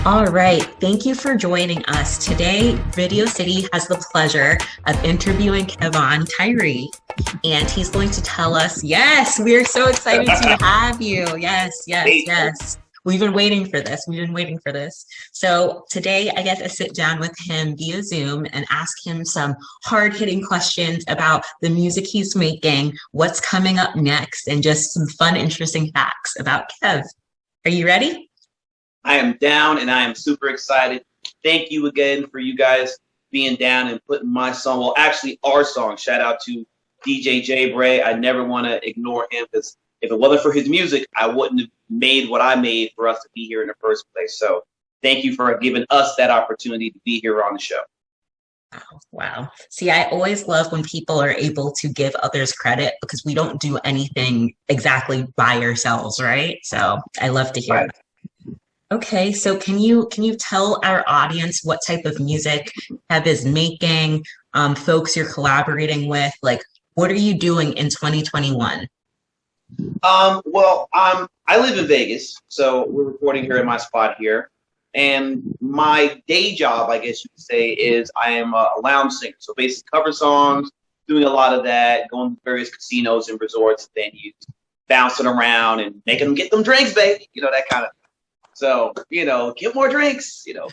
All right, thank you for joining us. Today, Video City has the pleasure of interviewing Kevon Tyree, and he's going to tell us, yes, we are so excited to have you. Yes, yes, yes. We've been waiting for this. We've been waiting for this. So today I get to sit down with him via Zoom and ask him some hard-hitting questions about the music he's making, what's coming up next, and just some fun, interesting facts about Kev. Are you ready? I am down and I am super excited. Thank you again for you guys being down and putting my song, well, actually our song, shout out to DJ JBRAY. I never want to ignore him because if it wasn't for his music, I wouldn't have made what I made for us to be here in the first place. So thank you for giving us that opportunity to be here on the show. Wow. See, I always love when people are able to give others credit because we don't do anything exactly by ourselves, right? So I love to hear that. Okay, so can you tell our audience what type of music Kev is making, folks you're collaborating with, like what are you doing in 2021? Well, I live in Vegas, so we're recording here in my spot here, and my day job, I guess you could say, is I am a lounge singer. So basically cover songs, doing a lot of that, going to various casinos and resorts and venues, bouncing around and making them get them drinks, baby, you know, that kind of. So, you know, get more drinks, you know,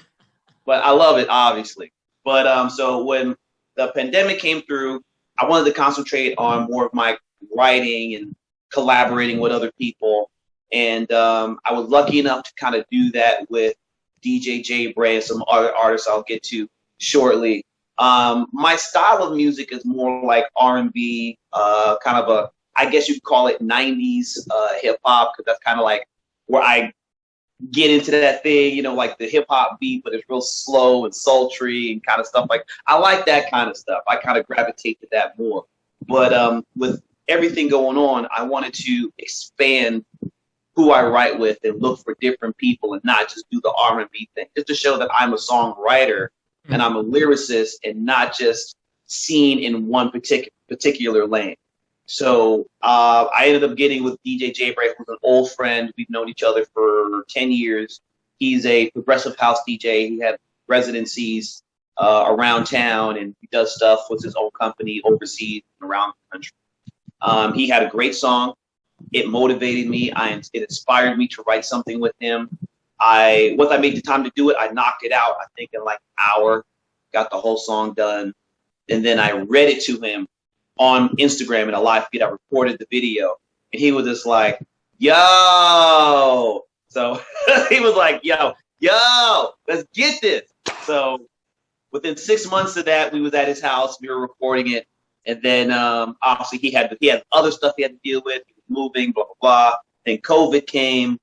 but I love it, obviously. But so when the pandemic came through, I wanted to concentrate on more of my writing and collaborating with other people. And I was lucky enough to kind of do that with DJ JBRAY and some other artists I'll get to shortly. My style of music is more like R&B, kind of a, I guess you'd call it 90s hip hop, because that's kind of like where I get into that thing, you know, like the hip hop beat, but it's real slow and sultry and kind of stuff like, I like that kind of stuff. I kind of gravitate to that more. But with everything going on, I wanted to expand who I write with and look for different people and not just do the R&B thing, just to show that I'm a songwriter and I'm a lyricist and not just seen in one particular lane. So I ended up getting with DJ JBRAY, who's an old friend. We've known each other for 10 years. He's a progressive house DJ. He had residencies around town, and he does stuff with his own company overseas and around the country. He had a great song. It motivated me. It inspired me to write something with him. Once I made the time to do it, I knocked it out, I think, in like an hour, got the whole song done. And then I read it to him on Instagram in a live feed. I recorded the video, and he was just like, yo. So he was like, yo, let's get this. So within 6 months of that, we was at his house, we were recording it. And then obviously he had other stuff he had to deal with. He was moving, blah, blah, blah. Then COVID came.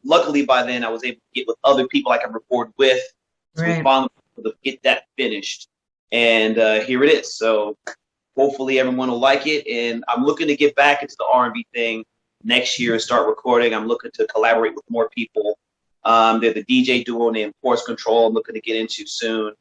Luckily by then I was able to get with other people I can record with. So we finally were able to get that finished. And here it is. So hopefully everyone will like it, and I'm looking to get back into the R&B thing next year and start recording. I'm looking to collaborate with more people. They're the DJ duo named Force Control I'm looking to get into soon.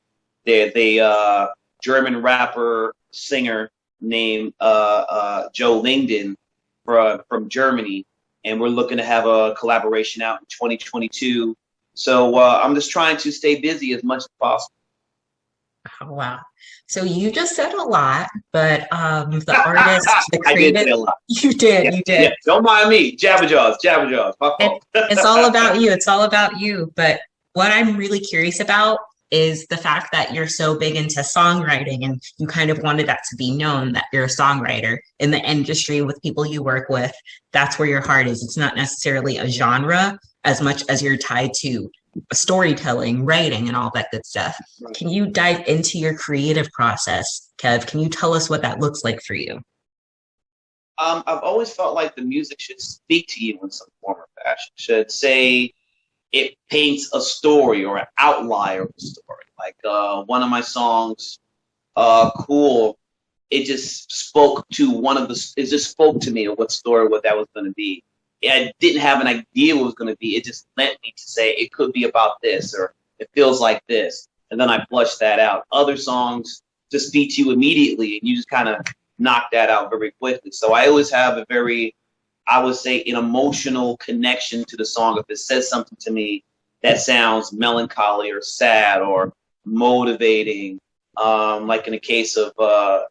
They're the German rapper singer named Joe Lingden from Germany, and we're looking to have a collaboration out in 2022. So I'm just trying to stay busy as much as possible. Oh, wow. So you just said a lot, but the artist, the creative, I did say a lot. You did. Yeah. Don't mind me. Jabberjaws. It's all about you. It's all about you. But what I'm really curious about is the fact that you're so big into songwriting, and you kind of wanted that to be known that you're a songwriter in the industry with people you work with. That's where your heart is. It's not necessarily a genre as much as you're tied to storytelling, writing, and all that good stuff. Right. Can you dive into your creative process, Kev? Can you tell us what that looks like for you? I've always felt like the music should speak to you in some form or fashion. Should say it paints a story or an outline of a story. Like one of my songs, Cool, it just spoke to spoke to me of what story that was going to be. I didn't have an idea what it was going to be. It just led me to say it could be about this, or it feels like this. And then I flushed that out. Other songs just speak to you immediately, and you just kind of knock that out very quickly. So I always have a very, I would say, an emotional connection to the song. If it says something to me, that sounds melancholy or sad or motivating. Like in the case of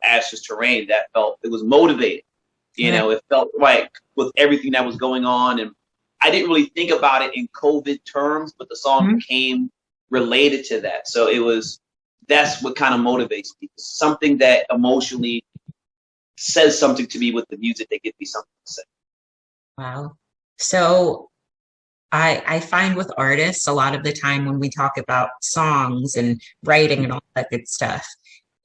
Ashes to Rain, it was motivating. You know, it felt like with everything that was going on, and I didn't really think about it in COVID terms, but the song became related to that. So that's what kind of motivates me. Something that emotionally says something to me with the music that gives me something to say. Wow. So I find with artists, a lot of the time when we talk about songs and writing and all that good stuff,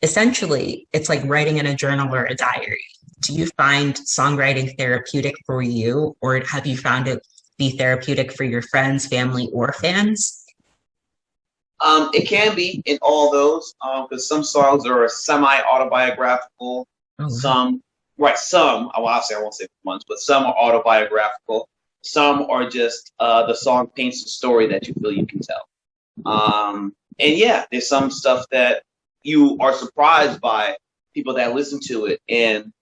essentially it's like writing in a journal or a diary. Do you find songwriting therapeutic for you, or have you found it be therapeutic for your friends, family, or fans? It can be in all those, because some songs are semi-autobiographical. Some, I won't say ones, but some are autobiographical. Some are just the song paints a story that you feel you can tell. And yeah, there's some stuff that you are surprised by people that listen to it and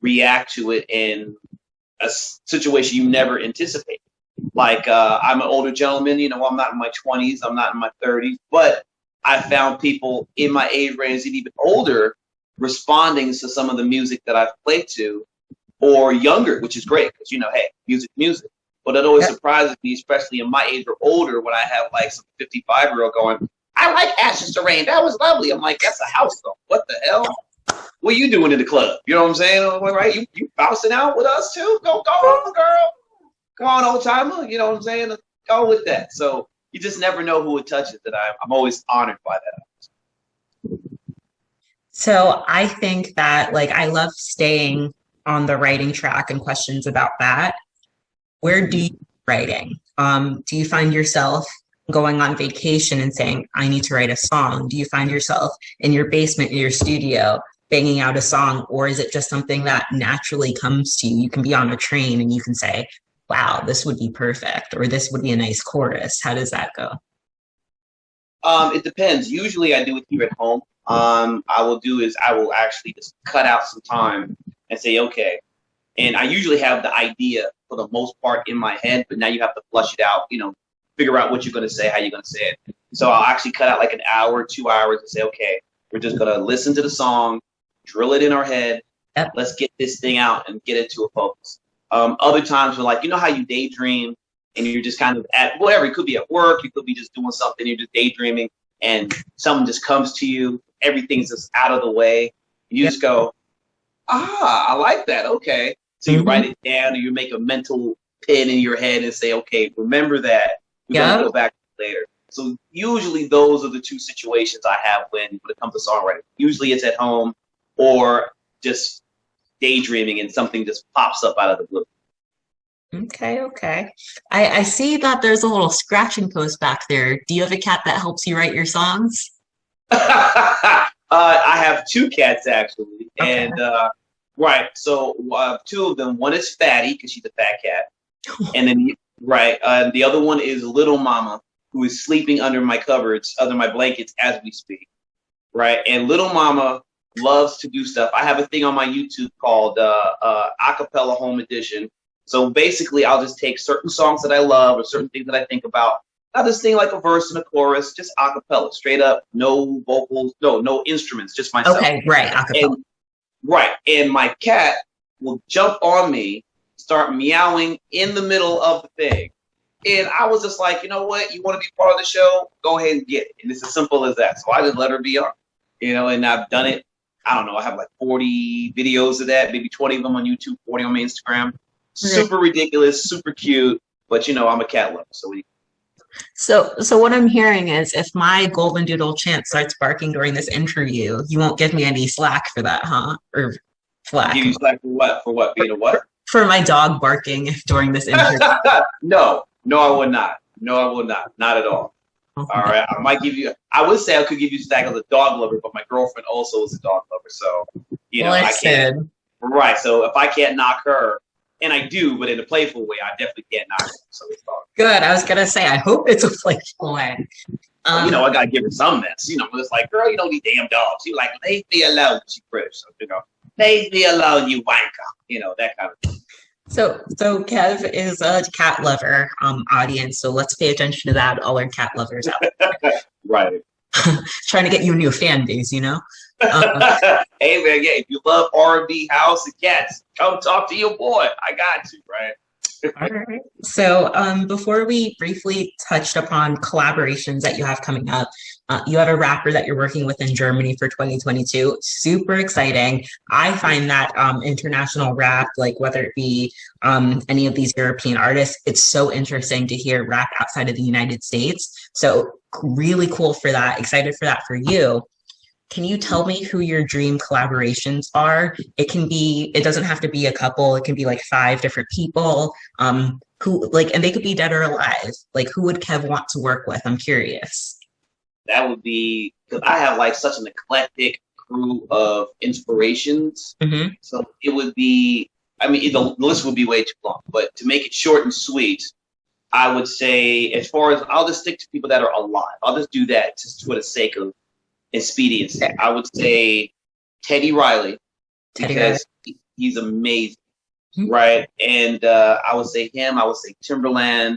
react to it in a situation you never anticipated. Like, I'm an older gentleman, I'm not in my 20s, I'm not in my 30s, but I found people in my age range and even older responding to some of the music that I've played to, or younger, which is great because, hey, music. But it always surprises me, especially in my age or older, when I have like some 55-year-old going, I like Ashes to Rain. That was lovely. I'm like, that's a house song. What the hell? What are you doing in the club? You know what I'm saying? Right? You bouncing out with us too? Go on, girl. Come on, old timer. You know what I'm saying? Go with that. So you just never know who it touches. That I'm always honored by that. So I think that, like, I love staying on the writing track and questions about that. Where do you writing? Do you find yourself going on vacation and saying, I need to write a song? Do you find yourself in your basement, in your studio, banging out a song? Or is it just something that naturally comes to you? You can be on a train and you can say, wow, this would be perfect, or this would be a nice chorus. How does that go? It depends. Usually I do it here at home. I will actually just cut out some time and say, okay. And I usually have the idea for the most part in my head, but now you have to flush it out, figure out what you're going to say, how you're going to say it. So I'll actually cut out like an hour, 2 hours and say, okay, we're just going to listen to the song, drill it in our head. Yep. Let's get this thing out and get it to a focus. Other times we're like, how you daydream and you're just kind of at whatever. It could be at work. You could be just doing something. You're just daydreaming and something just comes to you. Everything's just out of the way. You just go, I like that. Okay. So you write it down, or you make a mental pin in your head and say, okay, remember that. We're going to go back later. So usually those are the two situations I have when it comes to songwriting. Usually it's at home or just daydreaming and something just pops up out of the blue. Okay. I see that there's a little scratching post back there. Do you have a cat that helps you write your songs? I have two cats, actually. Okay. And right, so two of them. One is Fatty, because she's a fat cat. And then, the other one is Little Mama, who is sleeping under my cupboards, under my blankets as we speak. Right, and Little Mama loves to do stuff. I have a thing on my YouTube called Acapella Home Edition. So basically, I'll just take certain songs that I love or certain things that I think about. I'll just sing like a verse and a chorus, just acapella, straight up, no vocals, no instruments, just myself. Okay, right, acapella. And my cat will jump on me, start meowing in the middle of the thing. And I was just like, you know what? You want to be part of the show? Go ahead and get it. And it's as simple as that. So I just let her be on, and I've done it. I don't know. I have like 40 videos of that, maybe 20 of them on YouTube, 40 on my Instagram. Super ridiculous, super cute. But, I'm a cat lover. So what I'm hearing is, if my golden doodle chant starts barking during this interview, you won't give me any slack for that, huh? Or flack? Give you slack for what? For what? Being a what? For my dog barking during this interview. No, I would not. No, I will not. Not at all. Okay. All right. I would say I could give you slack as a dog lover, but my girlfriend also is a dog lover. So, I can't. Right. So if I can't knock her, and I do, but in a playful way, I definitely can't knock her. So it's all good. I was going to say, I hope it's a playful way. I got to give her some mess. It's like, girl, these damn dogs. She's like, leave me alone. She British. So, leave me alone, you wanker. That kind of thing. So Kev is a cat lover audience, so let's pay attention to that. All our cat lovers out Right. there. Trying to get you a new fan base, you know? Um, Hey man, yeah, if you love R&B, house, and cats, come talk to your boy. I got you, right? all right. So before we briefly touched upon collaborations that you have coming up, you have a rapper that you're working with in Germany for 2022. Super exciting. I find that international rap, like whether it be any of these European artists, it's so interesting to hear rap outside of the United States. So really cool for that. Excited for that for you. Can you tell me who your dream collaborations are? It doesn't have to be a couple, it can be like five different people. And they could be dead or alive. Like, who would Kev want to work with? I'm curious. That would be because I have like such an eclectic crew of inspirations. Hmm. So it would be, I mean, the list would be way too long, but to make it short and sweet, I would say, as far as I'll just stick to people that are alive. I'll just do that just for the sake of expediency. I would say Teddy Riley Teddy Riley. because he's amazing, Mhm. right? And I would say him. I would say Timberland.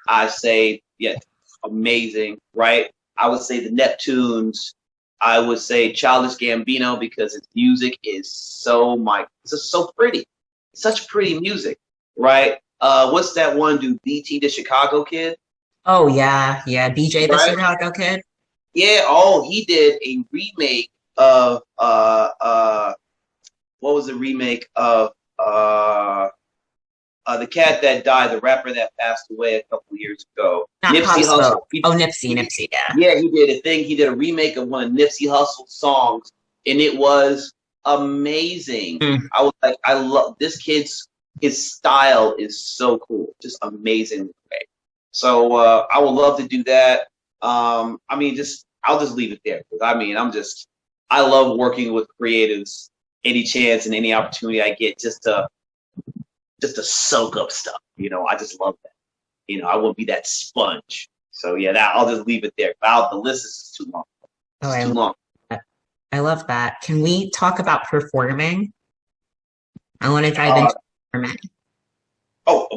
I say yeah, amazing, right? I would say the Neptunes. I would say Childish Gambino because his music is it's just so pretty. Such pretty music, right? What's that one dude? BT the Chicago Kid, Oh yeah, yeah. DJ the right? Chicago Kid. Yeah. Oh, he did a remake of what was the remake of the cat that died, the rapper that passed away a couple years ago, Not Pop Nipsey Hussle. Smoke. Oh, Nipsey, yeah. Yeah, he did a thing. He did a remake of one of Nipsey Hussle's songs, and it was amazing. Mm. I was like, I love this kid's his style is so cool, just amazing. So I would love to do that. I mean, I'll just leave it there because I mean, I love working with creatives any chance and any opportunity I get just to soak up stuff. You know, I just love that. You know, I won't be that sponge. So yeah, I'll just leave it there. The list is too long. Oh, It's too long. I love that. Can we talk about performing? I want to dive Uh, into performing.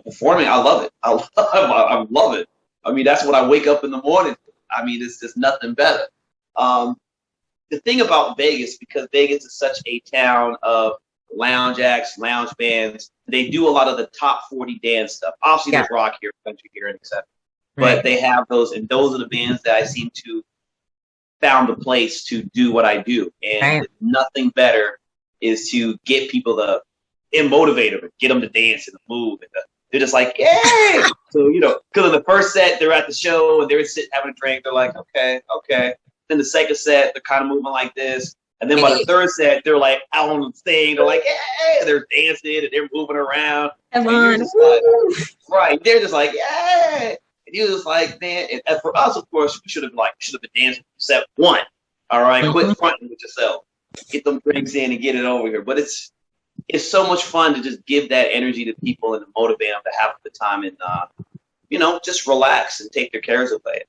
Performing, I love it. I love it. I mean, that's what I wake up in the morning. I mean, it's just nothing better. Um, the thing about Vegas, because Vegas is such a town of lounge acts, lounge bands, they do a lot of the top 40 dance stuff. Obviously, Yeah, there's rock here, country here, and etc. But right. they have those, and those are the bands that I seem to found a place to do what I do. And Right. nothing better is to get people and motivate them and get them to dance and to move. And they're just like, yay! So, you know, because in the first set, they're at the show and they're sitting having a drink. They're like, okay, okay. Then the second set, they're kind of moving like this. And then by the third set, they're like out on the stage. They're like, yeah, they're dancing and they're moving around. Come And you're on. just like, Woo! right. They're just like, yeah. And you're just like, man. And for us, of course, we should have been dancing for set one. All right, Mhm. quit fronting with yourself. Get them drinks in and get it over here. But it's so much fun to just give that energy to people and to motivate them to have a good time and you know, just relax and take their cares away.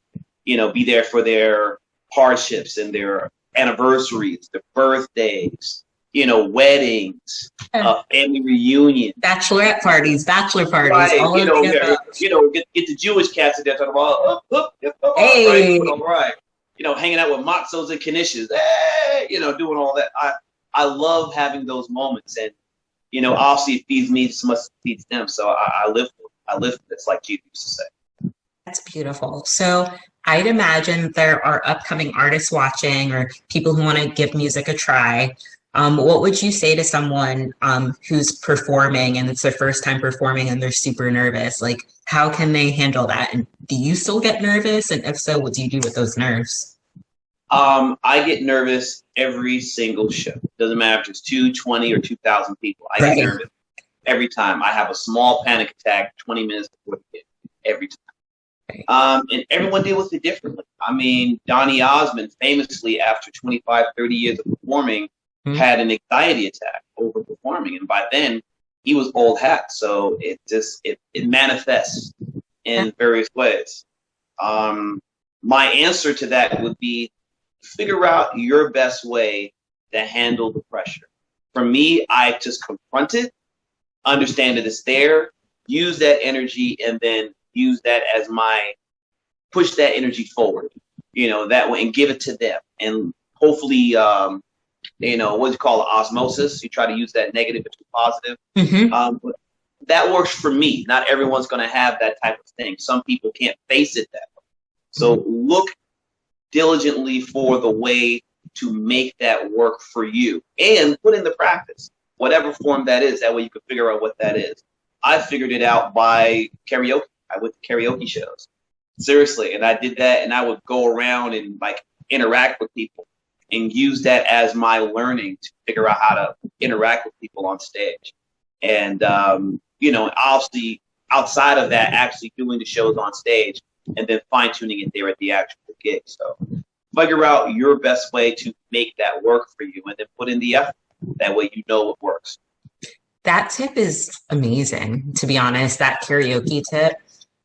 You know, be there for their hardships and their anniversaries, their birthdays, you know, weddings, family reunions. Bachelorette parties, bachelor parties, Right, all of the above. get the Jewish cats in there talking about, Hey, right, you know, hanging out with matzos and knishes, hey, you know, doing all that. I love having those moments, and you know, obviously it feeds me as much as it feeds them. So I live for it. I live for this, like Jesus used to say. that's beautiful. So I'd imagine there are upcoming artists watching or people who want to give music a try. What would you say to someone who's performing and it's their first time performing and they're super nervous? Like, how can they handle that? And do you still get nervous? And if so, what do you do with those nerves? I get nervous every single show. Doesn't matter if it's 220 or 2,000 people. I Right. get nervous every time. I have a small panic attack 20 minutes before the gig every time. Right. And everyone deals with it differently. I mean, Donny Osmond famously, after 25, 30 years of performing, had an anxiety attack over performing. And by then, he was old hat. So it manifests in various ways. My answer to that would be figure out your best way to handle the pressure. For me, I just confront it. understand that it's there, use that energy, and then use that as my push that energy forward, that way, and give it to them. And hopefully, what do you call it, osmosis? You try to use that negative into positive. But that works for me. Not everyone's going to have that type of thing. Some people can't face it that way. So look diligently for the way to make that work for you and put into practice, whatever form that is. That way you can figure out what that is. I figured it out by karaoke. I went to karaoke shows. Seriously. And I did that, and I would go around and like interact with people and use that as my learning to figure out how to interact with people on stage. And, obviously outside of that, actually doing the shows on stage and then fine tuning it there at the actual gig. So figure out your best way to make that work for you and then put in the effort. That way it works. That tip is amazing, to be honest. That karaoke tip,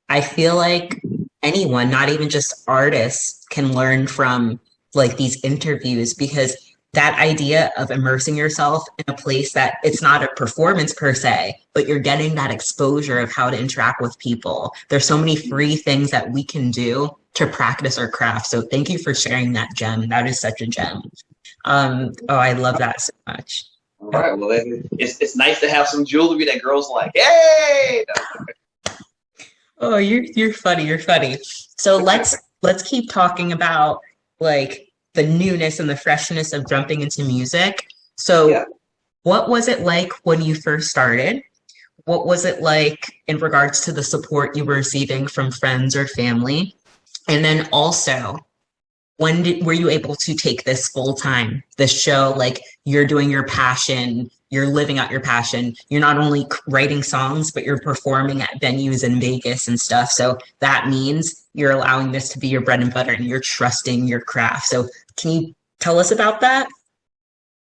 I feel like anyone, not even just artists, can learn from like these interviews, because that idea of immersing yourself in a place that it's not a performance per se, but you're getting that exposure of how to interact with people. There's so many free things that we can do to practice our craft. So thank you for sharing that gem. That is such a gem. I love that so much. All right. Well, it's nice to have some jewelry that girls like. Hey! Oh, you're funny. You're funny. So let's keep talking about like the newness and the freshness of jumping into music. So what was it like when you first started? What was it like in regards to the support you were receiving from friends or family? And then also, when were you able to take this full time, this show, like you're doing your passion, you're living out your passion. You're not only writing songs, but you're performing at venues in Vegas and stuff. So that means you're allowing this to be your bread and butter and you're trusting your craft. So can you tell us about that?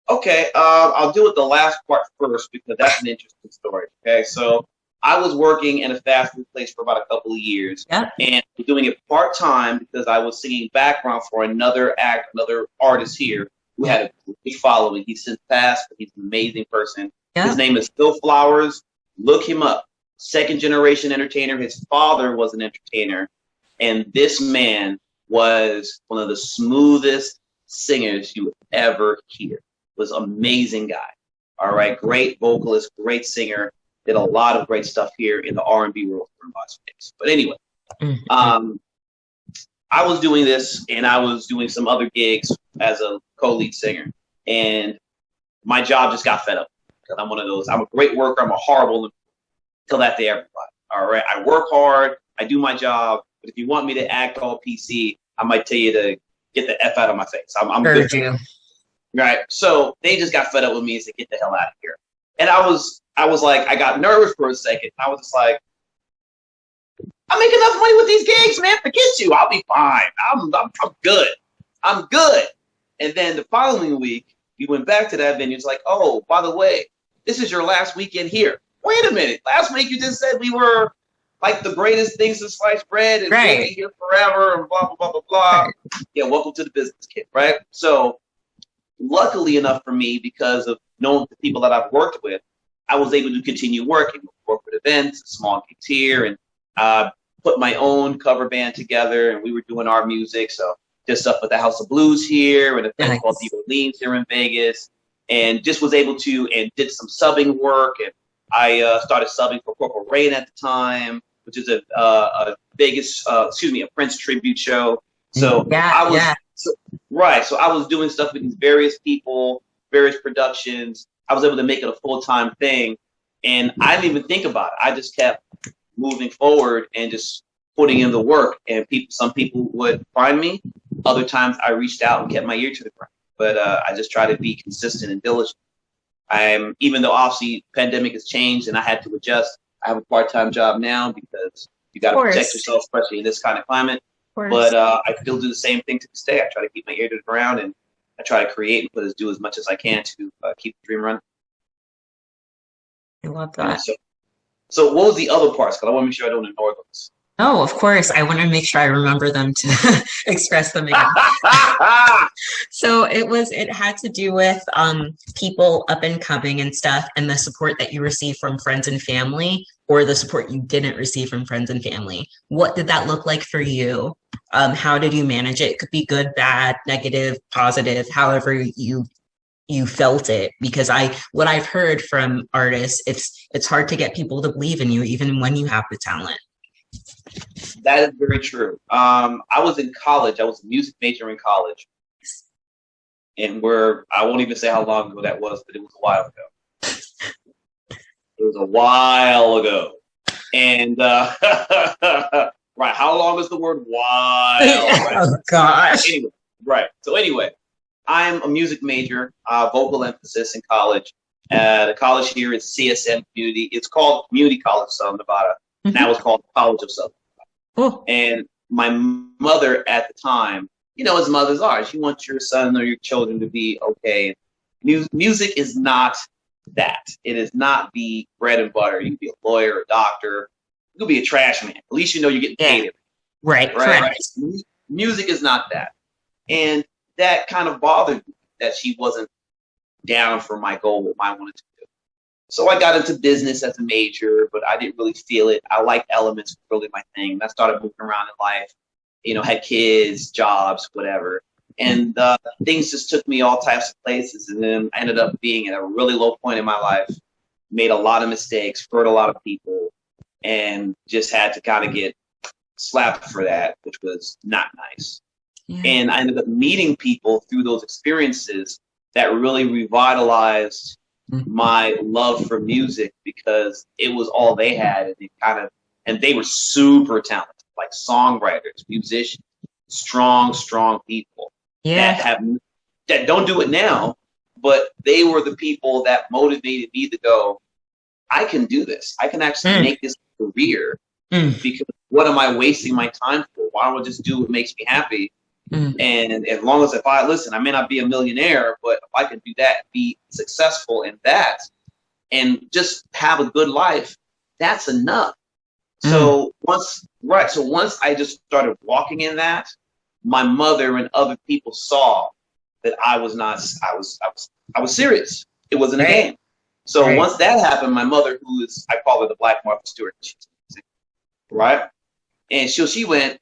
Okay, I'll do it the last part first because that's an interesting story. Okay, so I was working in a fast food place for about a couple of years, and doing it part time because I was singing background for another artist here who had a big following. He's since passed, but he's an amazing person. His name is Phil Flowers. Look him up. Second generation entertainer. His father was an entertainer, and this man was one of the smoothest singers you would ever hear. Was an amazing guy. All right, great vocalist, great singer. Did a lot of great stuff here in the R&B world for Las Vegas. But anyway, I was doing this, and I was doing some other gigs as a co-lead singer, and my job just got fed up because I'm one of those. I'm a great worker. I'm a horrible till that day, everybody. All right, I work hard. I do my job. But if you want me to act all PC, I might tell you to get the F out of my face. I'm good. Right. So they just got fed up with me and said, get the hell out of here. And I was like, I got nervous for a second. I was just like, I make enough money with these gigs, man. Forget you. I'll be fine. I'm good. I'm good. And then the following week, we went back to that venue. It's like, oh, by the way, this is your last weekend here. Wait a minute. Last week you just said we were like the greatest things to slice bread and we'll be here forever and blah, blah, blah, blah, blah. Yeah, welcome to the business, kid, right? So luckily enough for me, because of knowing the people that I've worked with, I was able to continue working, work with events, small gigs here, and put my own cover band together, and we were doing our music. So did stuff with the House of Blues here, and a thing called The Orleans here in Vegas, and just was able to, and did some subbing work. And I started subbing for Corporal Rain at the time, which is a Vegas, a Prince tribute show. So so I was doing stuff with these various people, various productions. I was able to make it a full-time thing, and I didn't even think about it. I just kept moving forward and just putting in the work. And some people would find me. Other times I reached out and kept my ear to the ground. But I just try to be consistent and diligent. Even though obviously pandemic has changed and I had to adjust, I have a part-time job now because you got to protect yourself, especially in this kind of climate. But I still do the same thing to this day. I try to keep my ear to the ground, and I try to create and do as much as I can to keep the dream running. I love that. So what was the other parts? Because I want to make sure I don't ignore those. Oh, of course. I want to make sure I remember them to express them again. So it had to do with people up and coming and stuff, and the support that you receive from friends and family, or the support you didn't receive from friends and family. What did that look like for you? How did you manage it? It could be good, bad, negative, positive, however you felt it. Because what I've heard from artists, it's hard to get people to believe in you even when you have the talent. That is very true. I was in college. I was a music major in college. And I won't even say how long ago that was, but it was a while ago. It was a while ago. And, right, how long is the word while? Right? Oh, gosh. Anyway, right. So anyway, I'm a music major, vocal emphasis in college. The college here is CSM Community. It's called Community College of Southern Nevada. Mm-hmm. Now it's called College of Southern Nevada. Oh. And my mother at the time, you know, as mothers are, she wants your son or your children to be okay. Music is not that. It is not the bread and butter. You can be a lawyer, a doctor. You can be a trash man. At least you know you're getting paid. Right. Music is not that. And that kind of bothered me that she wasn't down for my goal, what I wanted to do. So I got into business as a major, but I didn't really feel it. I liked elements, really my thing. I started moving around in life, you know, had kids, jobs, whatever. And things just took me all types of places. And then I ended up being at a really low point in my life, made a lot of mistakes, hurt a lot of people, and just had to kind of get slapped for that, which was not nice. Yeah. And I ended up meeting people through those experiences that really revitalized my love for music, because it was all they had, and they were super talented, like songwriters, musicians, strong people. Yeah. that don't do it now, but they were the people that motivated me to go, I can do this. I can actually make this a career, because what am I wasting my time for? Why don't I just do what makes me happy? And as long as I may not be a millionaire, but if I can do that, be successful in that, and just have a good life, that's enough. So once I just started walking in that, my mother and other people saw that I was serious. It wasn't a game. So once that happened, my mother, I call her the Black Martha Stewart, right? And she went,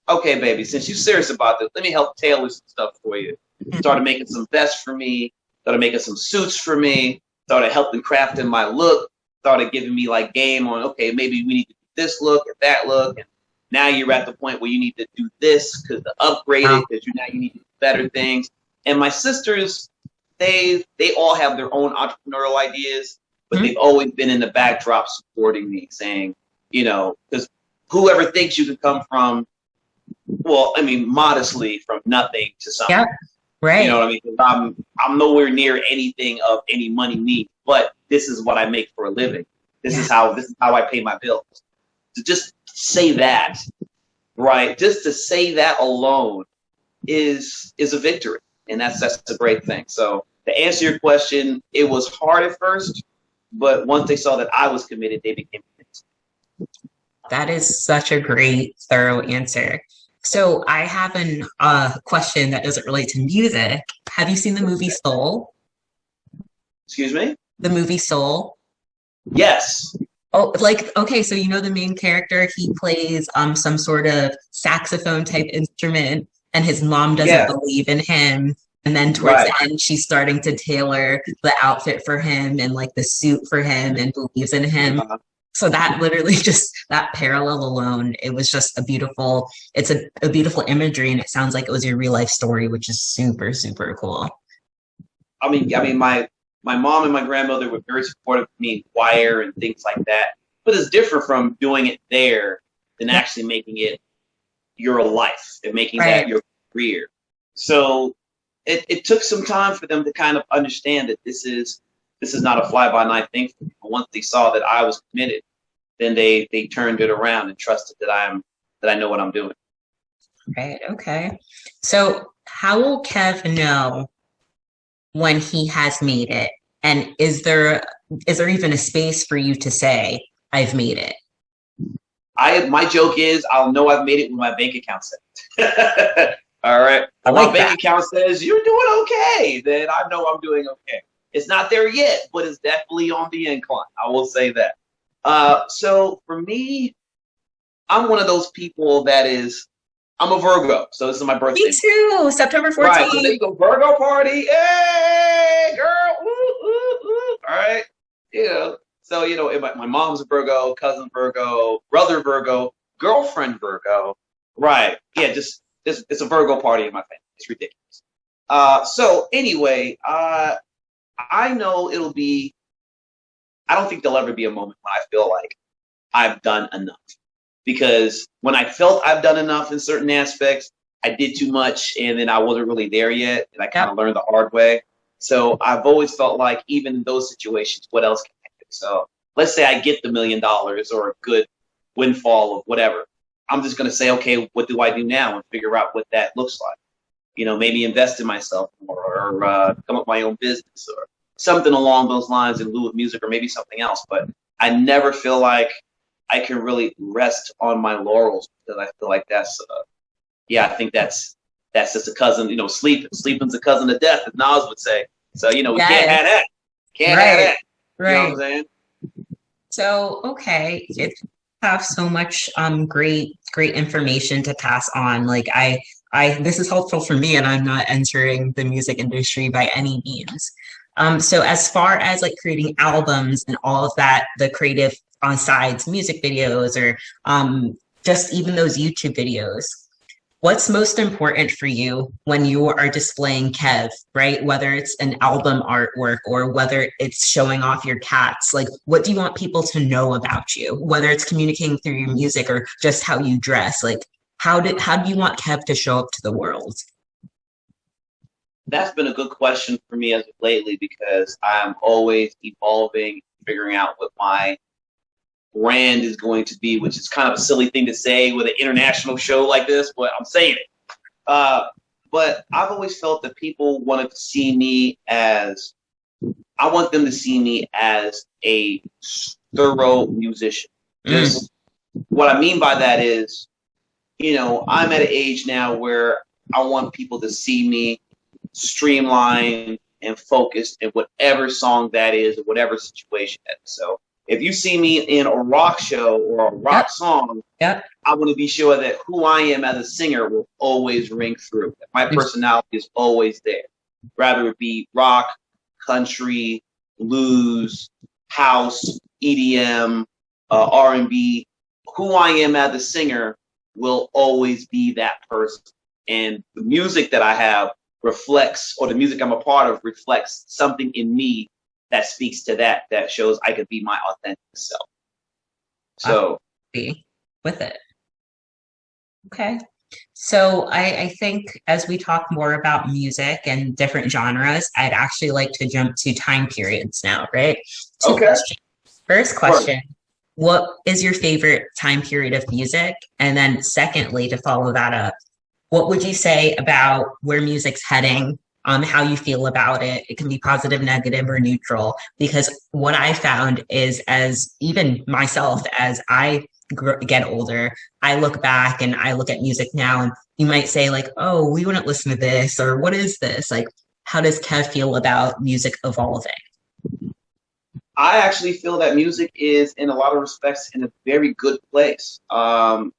okay, baby, since you're serious about this, let me help tailor some stuff for you. Started making some vests for me, started making some suits for me, started helping crafting my look, started giving me like game on, okay, maybe we need to do this look and that look. And now you're at the point where you need to do this to upgrade it, because now you need to do better things. And my sisters, they all have their own entrepreneurial ideas, but they've always been in the backdrop supporting me, saying, you know, because whoever thinks you can come from, well, I mean, modestly from nothing to something. Yeah, right. You know what I mean? I'm nowhere near anything of any money need, but this is what I make for a living. This is how I pay my bills. To just say that, right? Just to say that alone is a victory, and that's a great thing. So to answer your question, it was hard at first, but once they saw that I was committed, they became committed. That is such a great, thorough answer. So I have a question that doesn't relate to music. Have you seen the movie Soul? Excuse me? The movie Soul? Yes. Oh, like, okay, so you know the main character, he plays some sort of saxophone type instrument, and his mom doesn't believe in him. And then towards the end, she's starting to tailor the outfit for him and like the suit for him, and believes in him. So that literally just, that parallel alone, it was just a beautiful imagery, and it sounds like it was your real life story, which is super, super cool. I mean, my mom and my grandmother were very supportive of me in choir and things like that. But it's different from doing it there than actually making it your life and making that your career. So it took some time for them to kind of understand that this is not a fly-by-night thing for me. But once they saw that I was committed, then they turned it around and trusted that I know what I'm doing. Right. Okay. So how will Kev know when he has made it? And is there even a space for you to say, I've made it? My joke is I'll know I've made it when my bank account says. All right. When my bank account says you're doing okay, then I know I'm doing okay. It's not there yet, but it's definitely on the incline. I will say that. So for me, I'm one of those people I'm a Virgo, so this is my birthday. Me too, September 14th. Right, so there you go, Virgo party. Hey, girl. Woo, woo, woo. All right. So, my mom's a Virgo, cousin Virgo, brother Virgo, girlfriend Virgo. Right. Yeah, it's a Virgo party in my family. It's ridiculous. So anyway, I know I don't think there'll ever be a moment when I feel like I've done enough. Because when I felt I've done enough in certain aspects, I did too much and then I wasn't really there yet. And I kind of learned the hard way. So I've always felt like even in those situations, what else can I do? So let's say I get the $1 million or a good windfall of whatever. I'm just going to say, okay, what do I do now? And figure out what that looks like. Maybe invest in myself more or come up with my own business or something along those lines in lieu of music or maybe something else. But I never feel like I can really rest on my laurels because I feel like that's, I think that's just a cousin, sleeping's a cousin of death, as Nas would say. So, we can't have that. Can't have that. Right. You know what I'm saying? So, okay. You have so much great information to pass on. Like this is helpful for me and I'm not entering the music industry by any means. So as far as like creating albums and all of that, the creative on sides, music videos, or just even those YouTube videos, what's most important for you when you are displaying Kev, right? Whether it's an album artwork or whether it's showing off your cats, like what do you want people to know about you? Whether it's communicating through your music or just how you dress, like how do you want Kev to show up to the world? That's been a good question for me as of lately because I'm always evolving, figuring out what my brand is going to be, which is kind of a silly thing to say with an international show like this, but I'm saying it. But I've always felt that people wanted to see me as, I want them to see me as a thorough musician. Just what I mean by that is, I'm at an age now where I want people to see me streamlined and focused in whatever song that is or whatever situation that is. So if you see me in a rock show or a rock song, I want to be sure that who I am as a singer will always ring through. My personality is always there, rather it be rock, country, blues, house, EDM, R&B. Who I am as a singer will always be that person. And the music that I have reflects, or the music I'm a part of reflects something in me that speaks to that shows I could be my authentic self. So be with it. Okay. So I think as we talk more about music and different genres, I'd actually like to jump to time periods now, right? Two questions. First question, what is your favorite time period of music? And then secondly, to follow that up, what would you say about where music's heading? How you feel about it. It can be positive, negative, or neutral. Because what I found is, as even myself, as I get older, I look back and I look at music now, and you might say like, "Oh, we wouldn't listen to this," or "What is this?" Like, how does Kev feel about music evolving? I actually feel that music is, in a lot of respects, in a very good place. The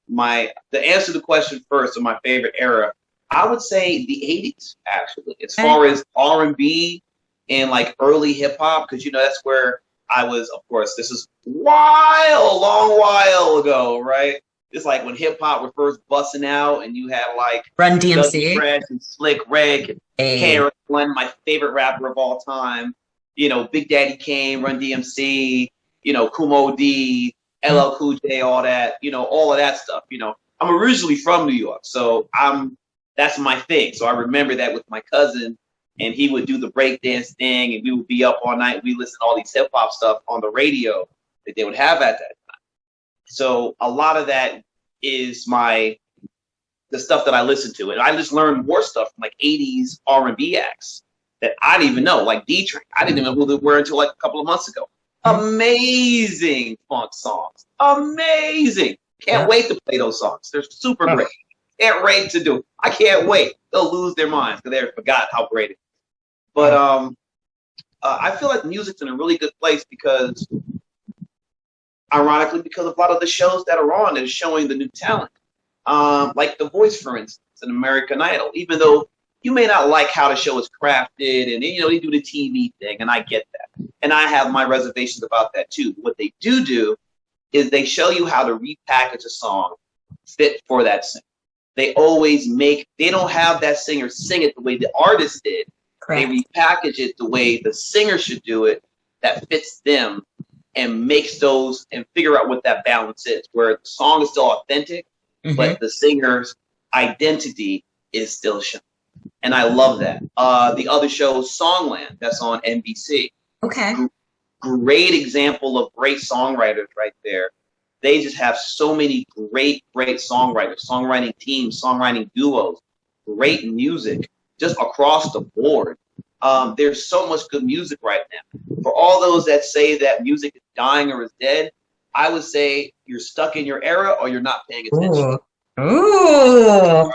answer to the question first, of my favorite era, I would say the 80s, actually, as far as R&B and like early hip hop, because that's where I was. Of course, this is long while ago, right? It's like when hip hop were first busting out, and you had like Run DMC, and Slick Rick, KRS One, my favorite rapper of all time. Big Daddy Kane, Run DMC, Kumo D, LL Cool J, all that, all of that stuff. I'm originally from New York, so that's my thing. So I remember that with my cousin, and he would do the breakdance thing, and we would be up all night. We listen to all these hip hop stuff on the radio that they would have at that time. So a lot of that is the stuff that I listen to, and I just learned more stuff from like 80s R&B acts that I didn't even know, like D-Train. I didn't even know who they were until like a couple of months ago. Amazing funk songs, amazing. Can't wait to play those songs. They're super great. Can't wait to do it. I can't wait. They'll lose their minds because they forgot how great it is. But I feel like music's in a really good place because, ironically, because of a lot of the shows that are on that are showing the new talent. Like The Voice, for instance, and American Idol. Even though you may not like how the show is crafted and, you know, they do the TV thing, and I get that. And I have my reservations about that, too. What they do is they show you how to repackage a song fit for that singer. They always they don't have that singer sing it the way the artist did. Correct. They repackage it the way the singer should do it that fits them and makes those and figure out what that balance is, where the song is still authentic, but the singer's identity is still shown. And I love that. The other show, Songland, that's on NBC. Okay. Great example of great songwriters right there. They just have so many great songwriters, songwriting teams, songwriting duos, great music just across the board. There's so much good music right now. For all those that say that music is dying or is dead, I would say you're stuck in your era or you're not paying attention. Ooh.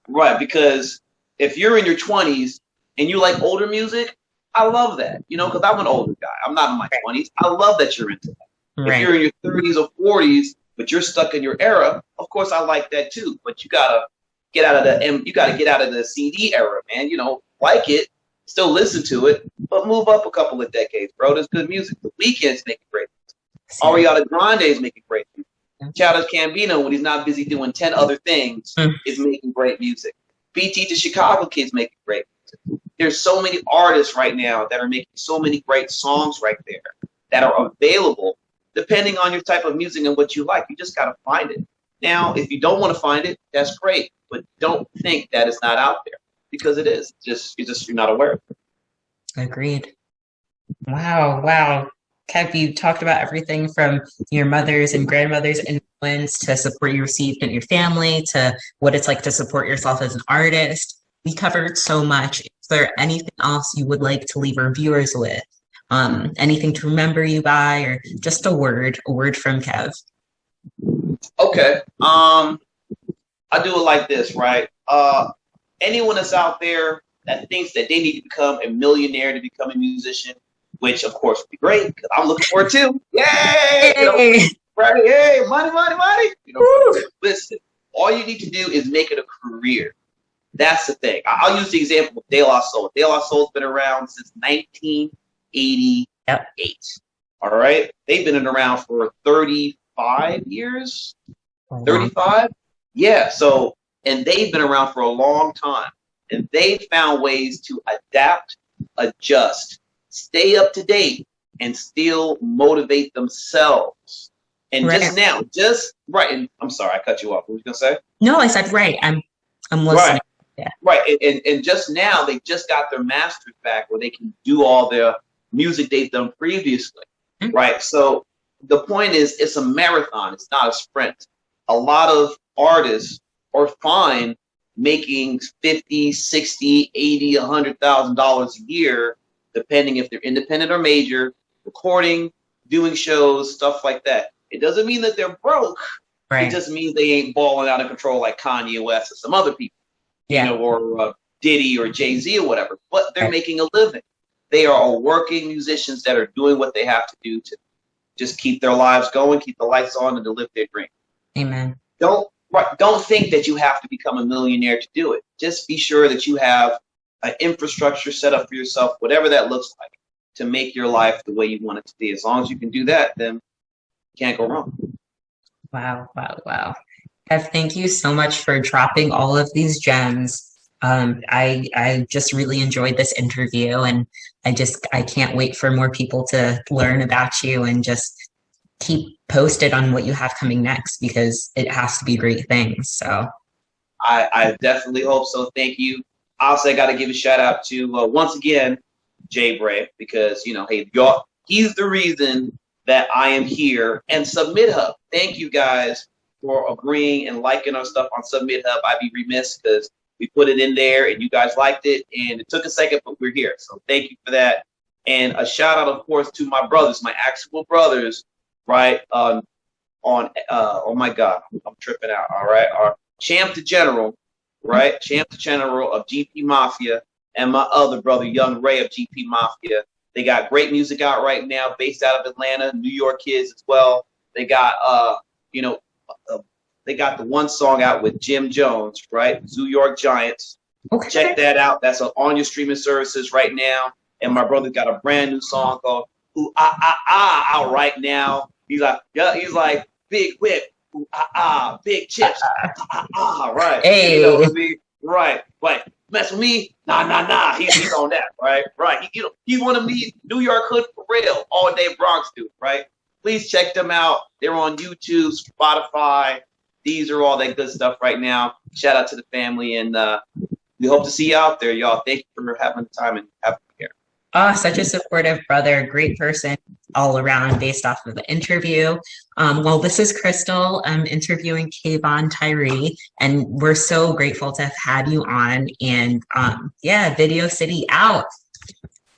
Right, because if you're in your 20s and you like older music, I love that, you know, because I'm an older guy. I'm not in my 20s. I love that you're into that. Right. If you're in your 30s or 40s, but you're stuck in your era, of course I like that too. But you gotta get out of the CD era, man. You know, like it, still listen to it, but move up a couple of decades, bro. There's good music. The Weeknd's making great music. Ariana Grande is making great music. Childish Gambino, when he's not busy doing 10 other things, is making great music. BT to Chicago Kids making great music. There's so many artists right now that are making so many great songs right there that are available depending on your type of music and what you like. You just got to find it. Now, if you don't want to find it, that's great. But don't think that it's not out there, because it is. You're not aware of it. Agreed. Wow. Kev, you talked about everything from your mother's and grandmother's influence to support you received in your family to what it's like to support yourself as an artist. We covered so much. Is there anything else you would like to leave our viewers with? Anything to remember you by, or just a word from Kev? Okay. I do it like this, right? Anyone that's out there that thinks that they need to become a millionaire to become a musician, which of course would be great because I'm looking for it too. Yay! You know, right? Hey, money. You know, listen, all you need to do is make it a career. That's the thing. I'll use the example of De La Soul. De La Soul's been around since 1988. All right? They've been around for 35 years. 35? Yeah. So, and they've been around for a long time. And they found ways to adapt, adjust, stay up to date, and still motivate themselves. And and I'm sorry, I cut you off. What were you gonna say? No, I said right. I'm listening. Right. Yeah. Right. And just now they just got their masters back where they can do all their music they've done previously. Right. So the point is, it's a marathon. It's not a sprint. A lot of artists are fine making $50, $60, $80, $100,000 a year, depending if they're independent or major, recording, doing shows, stuff like that. It doesn't mean that they're broke. Right. It just means they ain't balling out of control like Kanye West or some other people, you know, or Diddy or Jay-Z or whatever. But they're making a living. They are working musicians that are doing what they have to do to just keep their lives going, keep the lights on, and to live their dream. Amen. Don't think that you have to become a millionaire to do it. Just be sure that you have an infrastructure set up for yourself, whatever that looks like, to make your life the way you want it to be. As long as you can do that, then you can't go wrong. Wow. Kev, thank you so much for dropping all of these gems. I just really enjoyed this interview, and I can't wait for more people to learn about you and just keep posted on what you have coming next, because it has to be great things. So I definitely hope so. Thank you. Also, I got to give a shout out to once again JBRAY, because hey, he's the reason that I am here. And SubmitHub, thank you guys for agreeing and liking our stuff on SubmitHub. I'd be remiss because we put it in there and you guys liked it, and it took a second, but we're here. So thank you for that. And a shout out, of course, to my brothers, my actual brothers, right? on oh my God, I'm tripping out. All right, our Champ the General, right? Champ the General of GP Mafia, and my other brother, Young Ray of GP Mafia. They got great music out right now, based out of Atlanta, New York kids as well. They got they got the one song out with Jim Jones, right? New York Giants. Okay. Check that out. That's on your streaming services right now. And my brother got a brand new song called "Ooh Ah Ah Ah" out right now. He's like, yeah, he's like, big whip, ooh ah ah, big chips, ah ah ah, right? Hey. You know what I mean? Right. Like, mess with me? Nah, nah, nah. He's on that, right? Right. He's one of these New York hood for real, all day Bronx dude, right? Please check them out. They're on YouTube, Spotify. These are all that good stuff right now. Shout out to the family, and we hope to see you out there, y'all. Thank you for having the time and having me here. Oh, such a supportive brother, great person all around based off of the interview. Well, this is Krystal. I'm interviewing Kayvon Tyree, and we're so grateful to have had you on. And yeah, Video City out.